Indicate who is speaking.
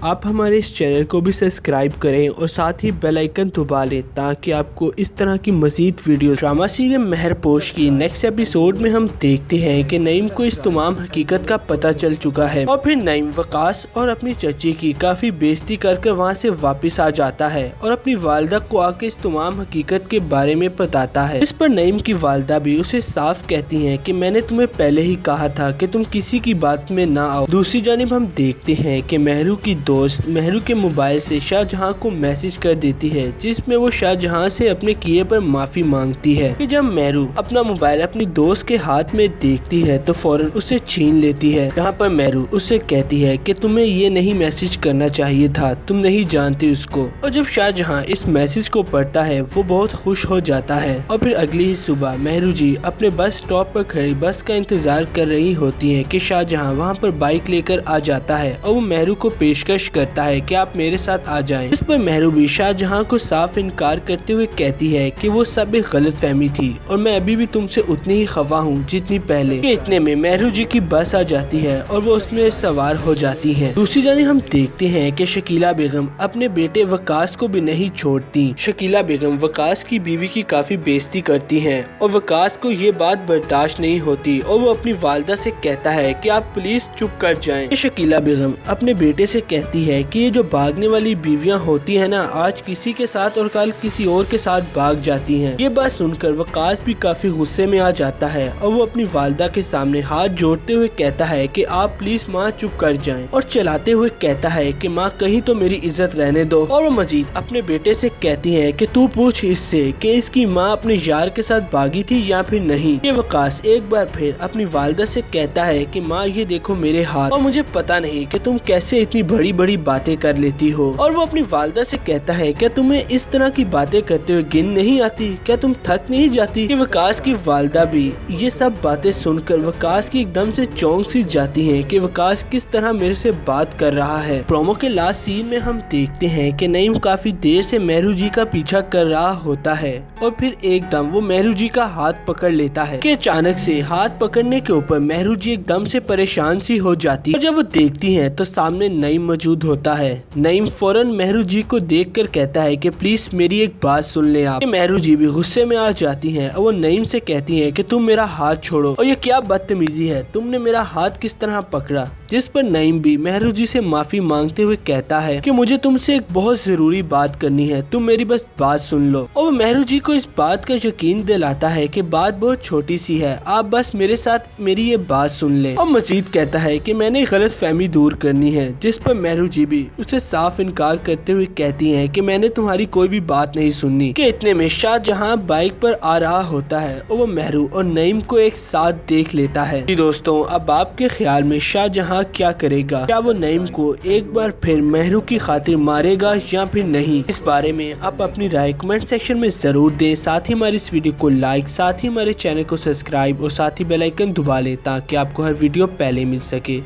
Speaker 1: आप हमारे इस चैनल को भी सब्सक्राइब करें और साथ ही बेल आइकन दबा लें ताकि आपको इस तरह की मज़ीद वीडियो। ड्रामा सीरियल मेहरपोश की नेक्स्ट एपिसोड में हम देखते हैं कि नईम को इस तमाम हकीकत का पता चल चुका है और फिर नईम वकास और अपनी चची की काफ़ी बेइज्जती करके वहाँ से वापस आ जाता है और अपनी वालदा को आके इस तमाम हकीकत के बारे में बताता है। इस पर नईम की वालदा भी उसे साफ कहती हैं कि मैंने तुम्हें पहले ही कहा था कि तुम किसी की बात में ना आओ। दूसरी जानिब हम देखते हैं कि मेहरू की दोस्त मेहरू के मोबाइल से शाहजहां को मैसेज कर देती है जिसमें वो शाहजहां से अपने किए पर माफी मांगती है कि जब मेहरू अपना मोबाइल अपनी दोस्त के हाथ में देखती है तो फौरन उसे छीन लेती है। यहाँ पर मेहरू उससे कहती है कि तुम्हें ये नहीं मैसेज करना चाहिए था, तुम नहीं जानती उसको। और जब शाहजहां इस मैसेज को पढ़ता है वो बहुत खुश हो जाता है और फिर अगली ही सुबह मेहरू जी अपने बस स्टॉप पर खड़ी बस का इंतजार कर रही होती है कि शाहजहां वहाँ पर बाइक लेकर आ जाता है और वो मेहरू को पेशकश करता है कि आप मेरे साथ आ जाएं। इस पर मेहरू भी शाहजहां को साफ इनकार करते हुए कहती है कि वो सब एक गलतफहमी थी और मैं अभी भी तुमसे उतनी ही खफा हूँ जितनी पहले। कि इतने में मेहरू जी की बस आ जाती है और वो उसमें सवार हो जाती है। दूसरी जानिब हम देखते हैं कि शकीला बेगम अपने बेटे वकास को भी नहीं छोड़ती। शकीला बेगम वकास की बीवी की काफी बेइज्जती करती हैं और वकास को ये बात बर्दाश्त नहीं होती और वो अपनी वालदा से कहता है कि आप प्लीज चुप कर जाएं। शकीला बेगम अपने बेटे से कहती है कि ये जो भागने वाली बीवियां होती है ना, आज किसी के साथ और कल किसी और के साथ भाग जाती हैं। ये बात सुनकर वकास भी काफी गुस्से में आ जाता है और वो अपनी वालदा के सामने हाथ जोड़ते हुए कहता है कि आप प्लीज माँ चुप कर जाएं और चलाते हुए कहता है कि माँ कहीं तो मेरी इज्जत रहने दो। और वो मजीद अपने बेटे से कहती है कि तू पूछ इससे कि इसकी माँ अपने यार के साथ भागी थी या फिर नहीं। ये वकास एक बार फिर अपनी वालदा से कहता है कि माँ ये देखो मेरे हाथ, और मुझे पता नहीं कि तुम कैसे इतनी बड़ी बड़ी बातें कर लेती हो। और वो अपनी वालदा से कहता है क्या तुम्हें इस तरह की बातें करते हुए गिन नहीं आती, क्या तुम थक नहीं जाती। कि वकास की वालदा भी ये सब बातें सुनकर वकास की एकदम से चौंक सी जाती हैं कि वकास किस तरह मेरे से बात कर रहा है। प्रोमो के लास्ट सीन में हम देखते हैं कि नईम काफी देर से मेहरू जी का पीछा कर रहा होता है और फिर एकदम वो मेहरू जी का हाथ पकड़ लेता है कि अचानक से हाथ पकड़ने के ऊपर मेहरू जी एकदम से परेशान सी हो जाती है। जब वो देखती हैं तो सामने नईम मौजूद होता है। नईम फौरन मेहरू जी को देखकर कहता है कि प्लीज मेरी एक बात सुन ले आप। मेहरू जी भी गुस्से में आ जाती हैं और वो नईम से कहती हैं कि तुम मेरा हाथ छोड़ो और ये क्या बदतमीजी है, तुमने मेरा हाथ किस तरह पकड़ा। जिस पर नईम भी मेहरू जी से माफी मांगते हुए कहता है कि मुझे तुमसे एक बहुत जरूरी बात करनी है, तुम मेरी बस बात सुन लो। और वो मेहरू जी को इस बात का यकीन दिलाता है कि बात बहुत छोटी सी है, आप बस मेरे साथ मेरी ये बात सुन लें। और मजीद कहता है कि मैंने गलत फहमी दूर करनी है। जिस पर मेहरू जी भी उसे साफ इनकार करते हुए कहती हैं कि मैंने तुम्हारी कोई भी बात नहीं सुननी। कि इतने में शाहजहां बाइक पर आ रहा होता है और वो मेहरू और नईम को एक साथ देख लेता है। जी दोस्तों, अब आपके ख्याल में शाहजहां क्या करेगा? क्या वो नईम को एक बार फिर मेहरू की खातिर मारेगा या फिर नहीं? इस बारे में आप अपनी राय कमेंट सेक्शन में जरूर दें। साथ ही हमारी इस वीडियो को लाइक, साथ ही हमारे चैनल को सब्सक्राइब और साथ ही बेल आइकन दबा लें ताकि आपको हर वीडियो पहले मिल सके।